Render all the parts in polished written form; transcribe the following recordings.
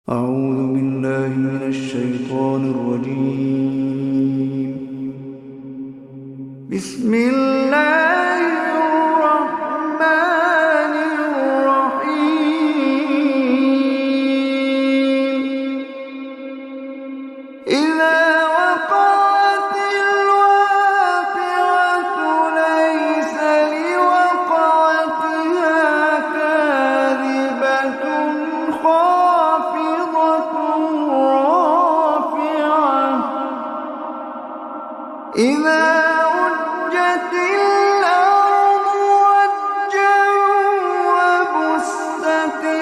أعوذ بالله من الشيطان الرجيم. بسم الله الرحمن الرحيم. إذا وقعت الواقعة ليس لوقعتها كاذبة خافضة رافعة. إذا رجت الأرض رجا وبست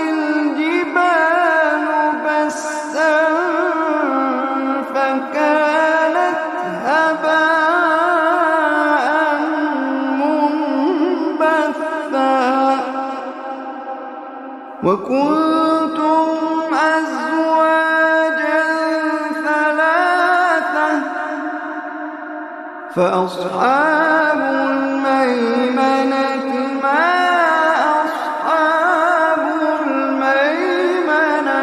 الجبال بسا فكانت هباء منبثا. وكنتم أزواجا ثلاثة فأصحاب الميمنة ما أصحاب الميمنة.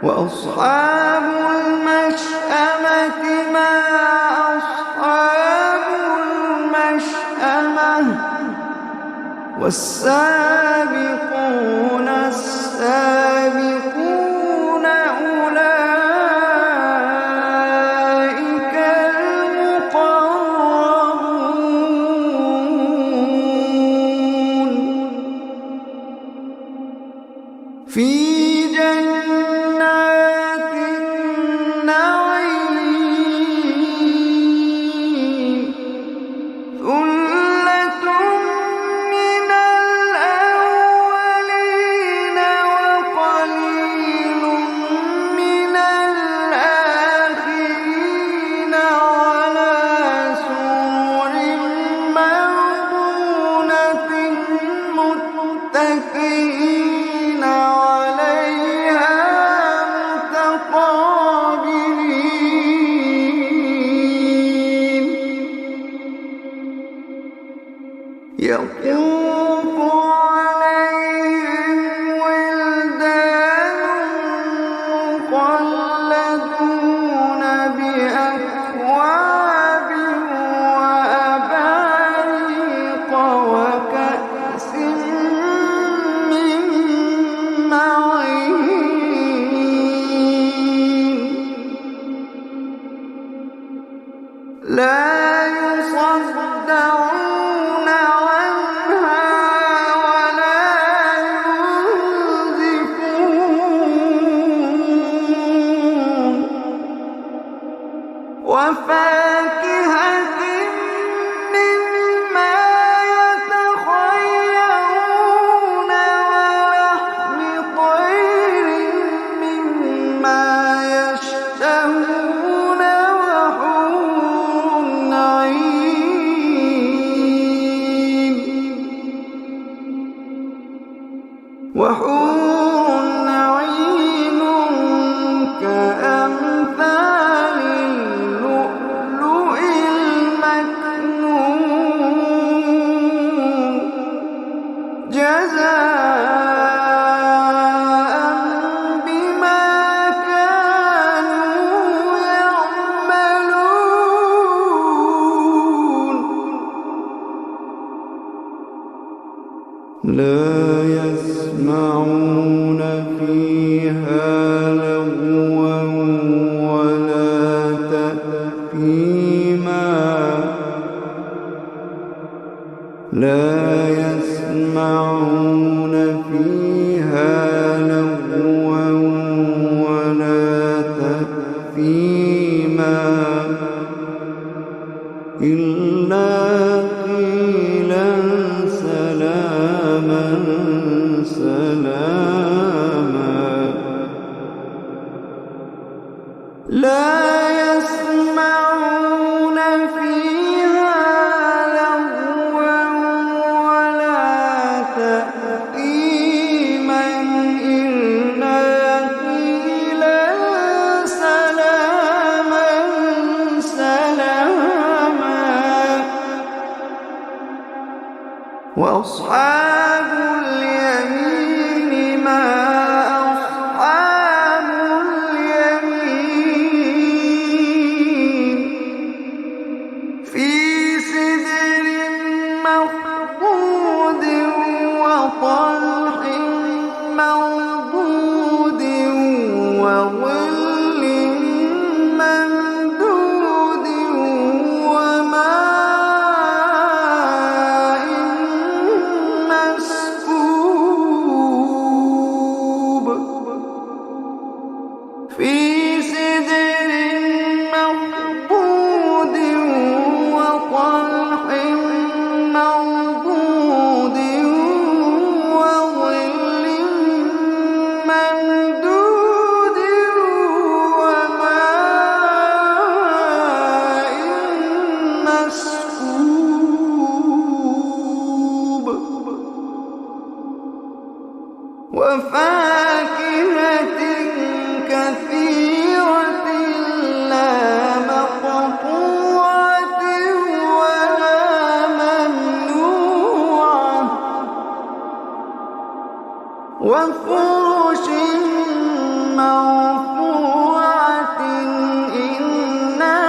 وأصحاب المشأمة ما أصحاب المشأمة. والسابقون السابقون أولئك المقربون في جنات النعيم. ثلة من الأولين وقليل من الآخرين على سرر موضونة متكئين عليها متقابلين. يطوف عليهم ولدان مخلدون بأكواب وأباريق وكأس من معين. لا يصدعون عنها ولا ينزفون. وفاكهة مما يتخيرون ولحم طير مما يشتهون وحور عين. وحور عين كأمثال اللؤلؤ المكنون جزاء بما كانوا يعملون. لا يسمعون فيها لغوا ولا تأثيما. لا يسمعون فيها لغوا ولا تأثيما إلا قيلا سلاما سلاما. لا يسمعون فيها لغوا ولا تأثيما إلا قيلا سلاما سلاما. وأصحاب اليمين ما وفاكهة كثيرة لا مقطوعة ولا ممنوعة وفرش مرفوعة إنا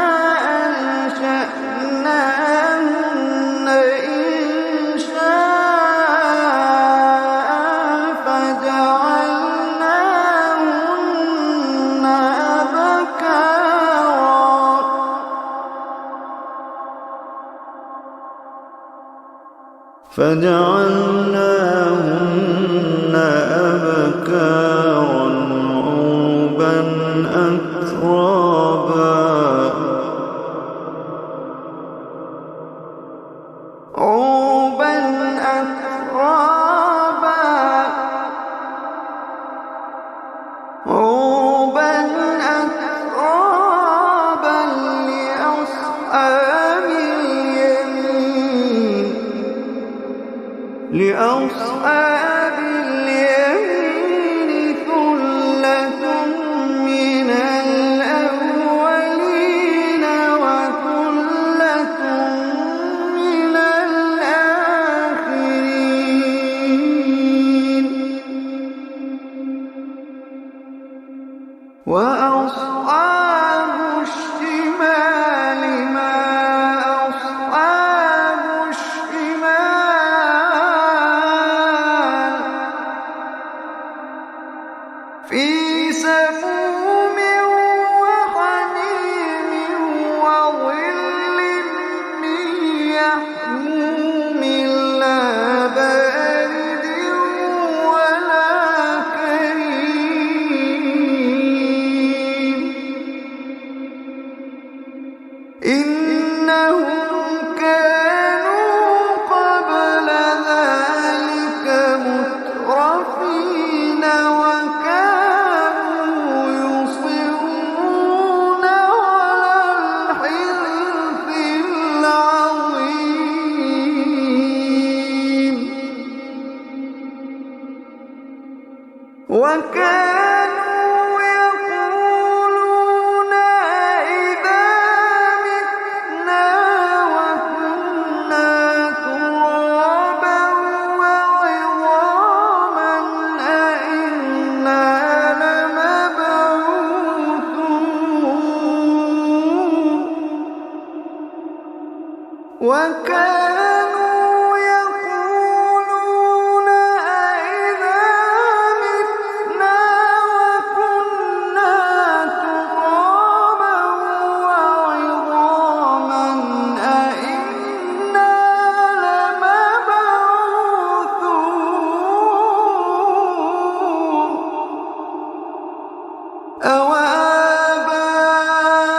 أنشأناهن إنشاء فجعلناهن أبكارا عربا أترابا لأصحاب اليمين ثلة من الأولين وثلة من الآخرين وأصحاب الشمال ما أصحاب الشمال في سموم وحميم وظل من يحموم لا بارد ولا كريم إنهم كانوا قبل ذلك مترفين وكانوا يصرون على الحنث العظيم وكانوا يقولون أئذا متنا وكنا ترابا وعظاما أئنا لمبعوثون وكانوا يقولون أئذا متنا وكنا ترابا وعظاما أئنا لمبعوثون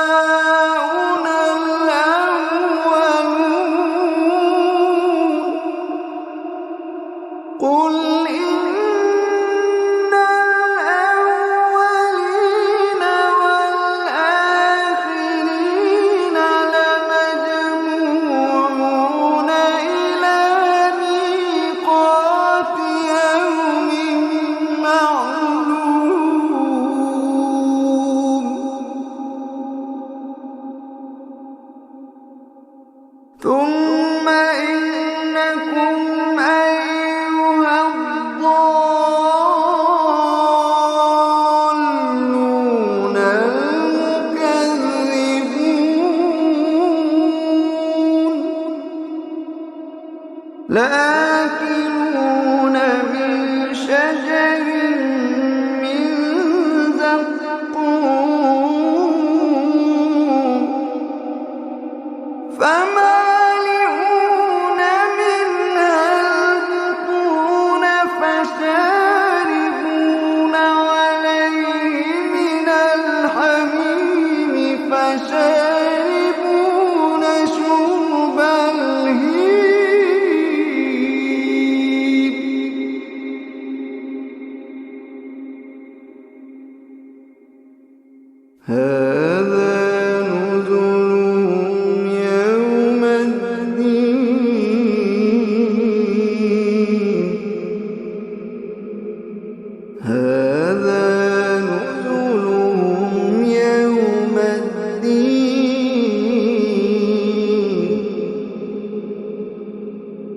أوآباؤنا الأولون قل إن الأولين والآخرين لمجموعون إلى ميقات يوم معلوم ثم إنكم أيها الضالون المكذبون لآكلون من شجر من زقوم فمالئون منها البطون فشاربون عليه من الحميم فشاربون شرب الهيم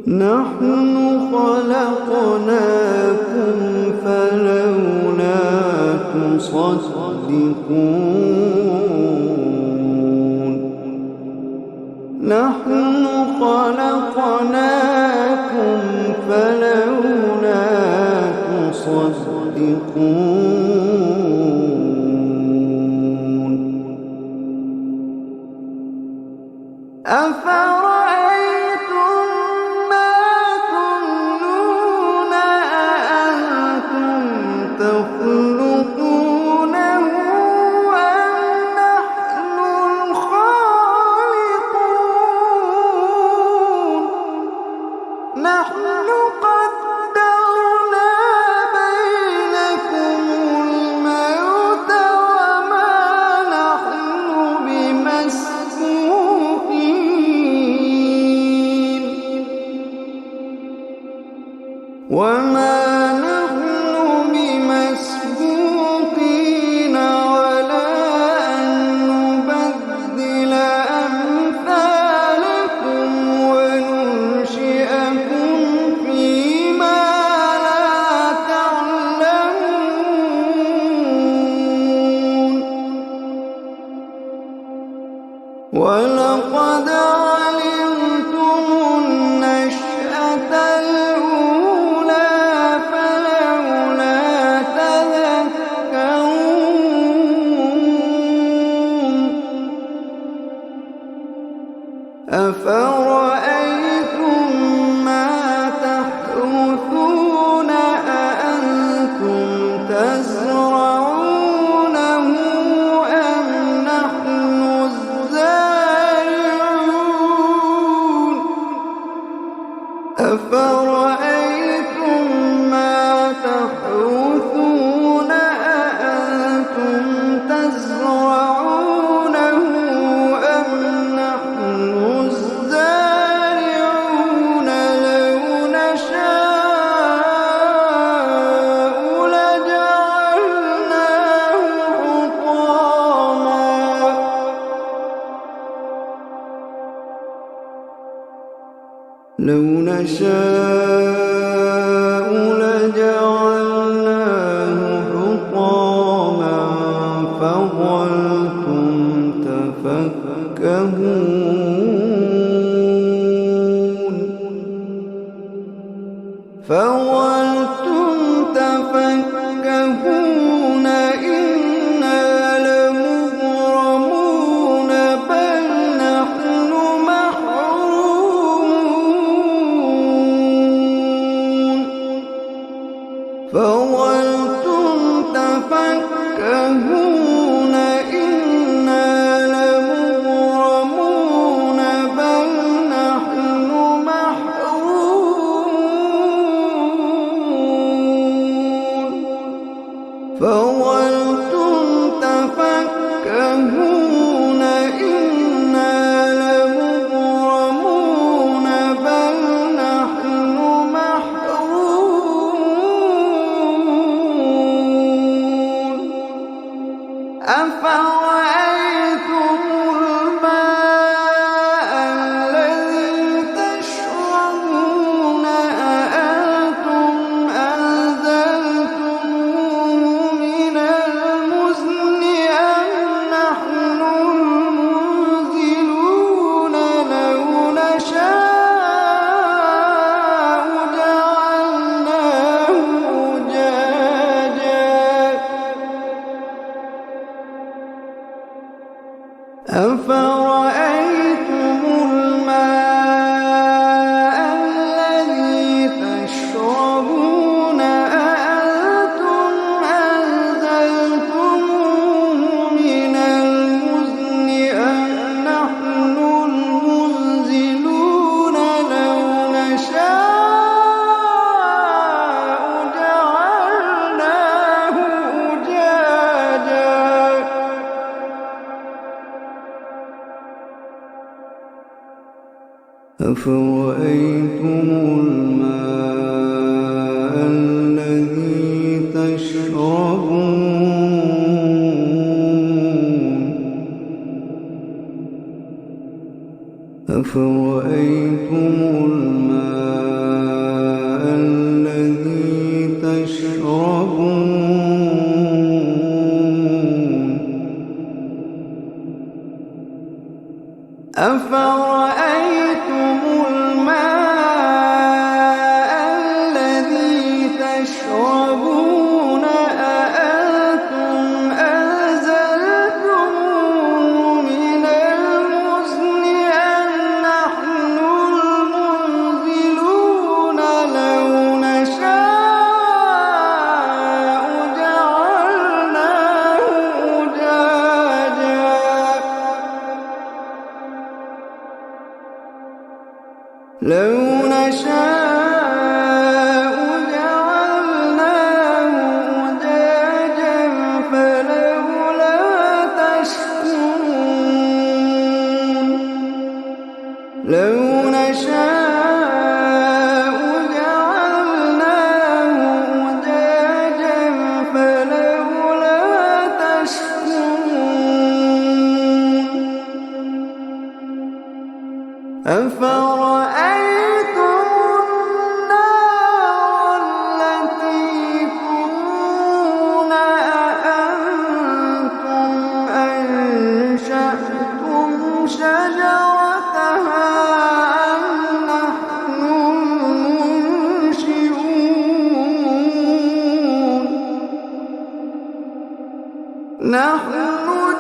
نحن خلقناكم فلولا تصدقون نحن خلقناكم فلولا تصدقون أفرأيتم ما تمنون أأنتم تخلقونه أم نحن الخالقون نحن قدرنا بينكم الموت وما نحن بمسبوقين على أن نبدل أمثالكم وننشئكم فيما لا تعلمون ولقد علمتم النشأة الأولى فلولا تذكرون أفرأيتم ما تحرثون أأنتم تزرعونه أم نحن الزارعون أفرأيتم ما تحرثون أأنتم تزرعونه أم نحن الزارعون لو نشاء لجعلناه حطاما لو نشاء لجعلناه حطاما فظلتم تفكهون إنا لمغرمون بل نحن محرومون فظلتم تفكهون إنا لمغرمون بل نحن محرومون فظلتم تفكهون إنا لمغرمون بل نحن محرومون أفرأيتم الماء الذي تشربون أأنتم أنزلتموه من المزن أم نحن المنزلون لو نشاء جعلناه أجاجا أفرأيتم الماء الذي تشربون أأنتم أنزلتموه من المزن أم نحن المنزلون لو نشاء جعلناه أجاجا أفرأيتم الماء الذي تشربون أفرأيتم الماء نحن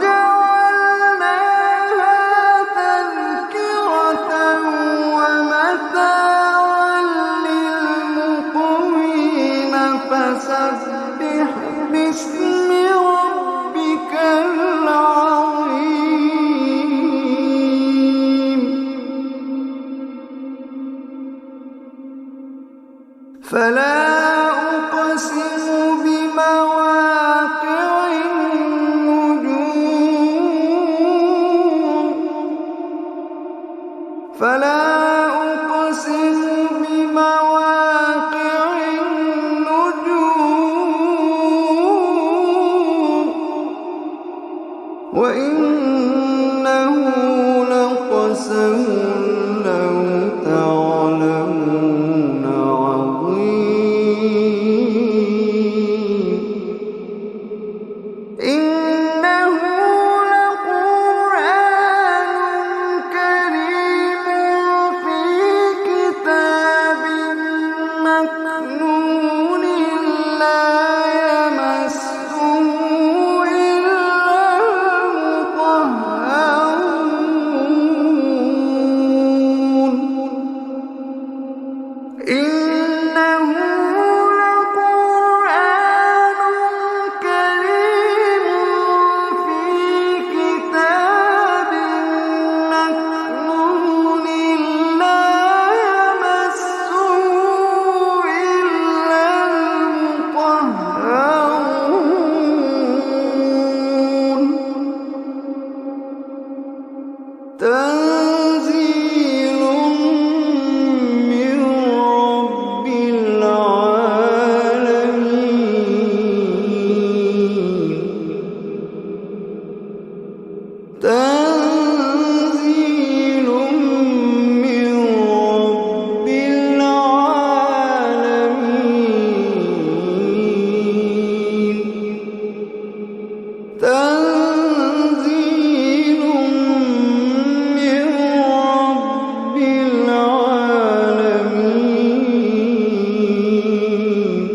جعلناها تذكرة ومتاعا للمقوين فسبح باسم ربك العظيم فلا أقسم بمواقع النجوم فلا أقسم بمواقع النجوم وإنه لقسم لو تعلمون عظيم إنه لقرآن كريم في كتاب مكنون لا يمسه إلا المطهرون إنه لقرآن كريم في كتاب مكنون لا يمسه إلا المطهرون تنزيل من رب العالمين تنزيل من رب العالمين تنزيل من رب العالمين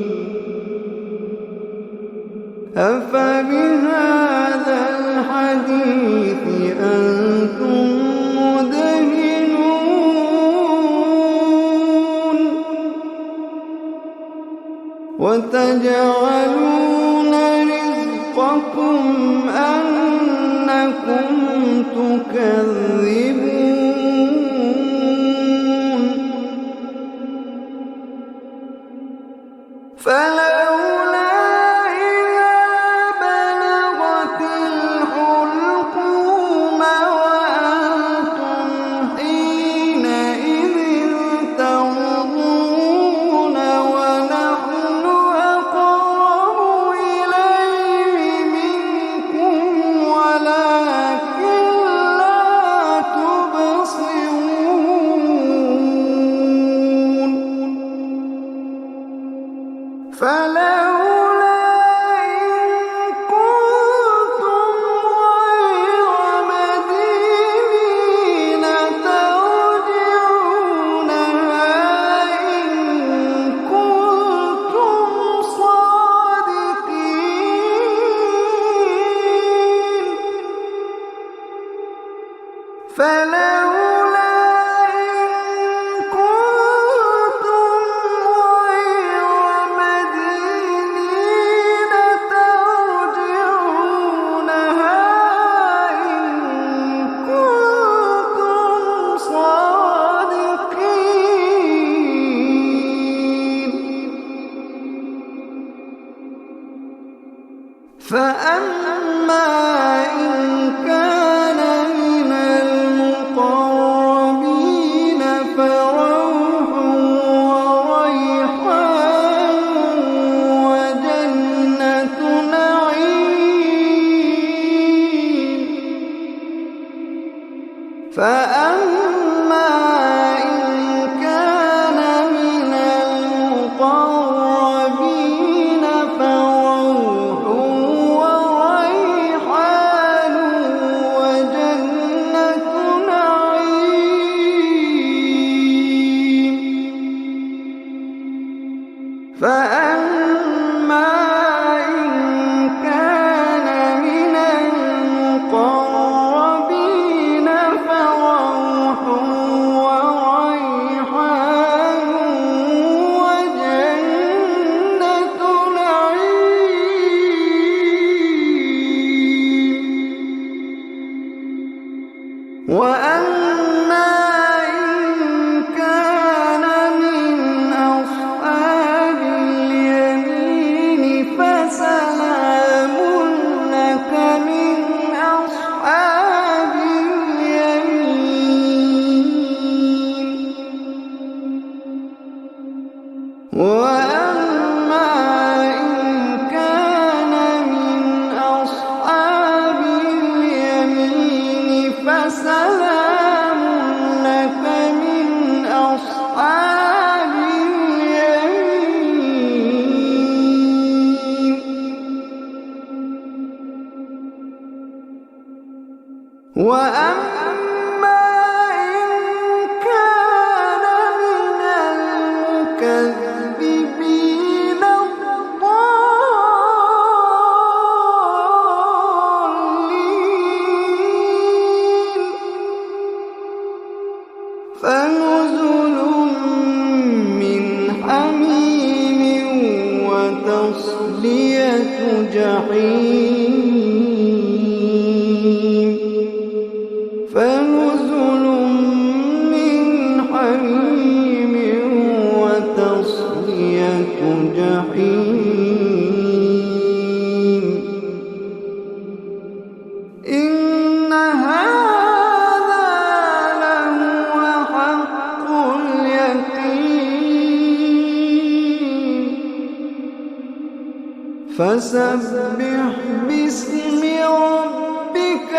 أفبهذا الحديث أنتم مدهنون وتجعلون رزقكم أنكم تكذبون فلولا إذا بلغت الحلقوم وأنتم حينئذ تنظرون ونحن أقرب إليه منكم ولكن لا تبصرون فلولا إن كنتم غير مدينين ترجعونها إن كنتم صادقين فلولا إن كنتم غير مدينين ترجعونها إن كنتم صادقين فأما إن كان من المقربين فروح وريحان وجنة نعيم فأما إن كان من المقربين فروح وريحان وجنة نعيم فأما إن كان من وأما إن كان من أصحاب اليمين فسلام لك من أصحاب اليمين. وأما إن كان من المكذبين الضالين فنزل من حميم وتصلية جحيم. فنزل من حميم وتصلية جحيم. إن هذا لهو حق اليقين. فسبح باسم ربك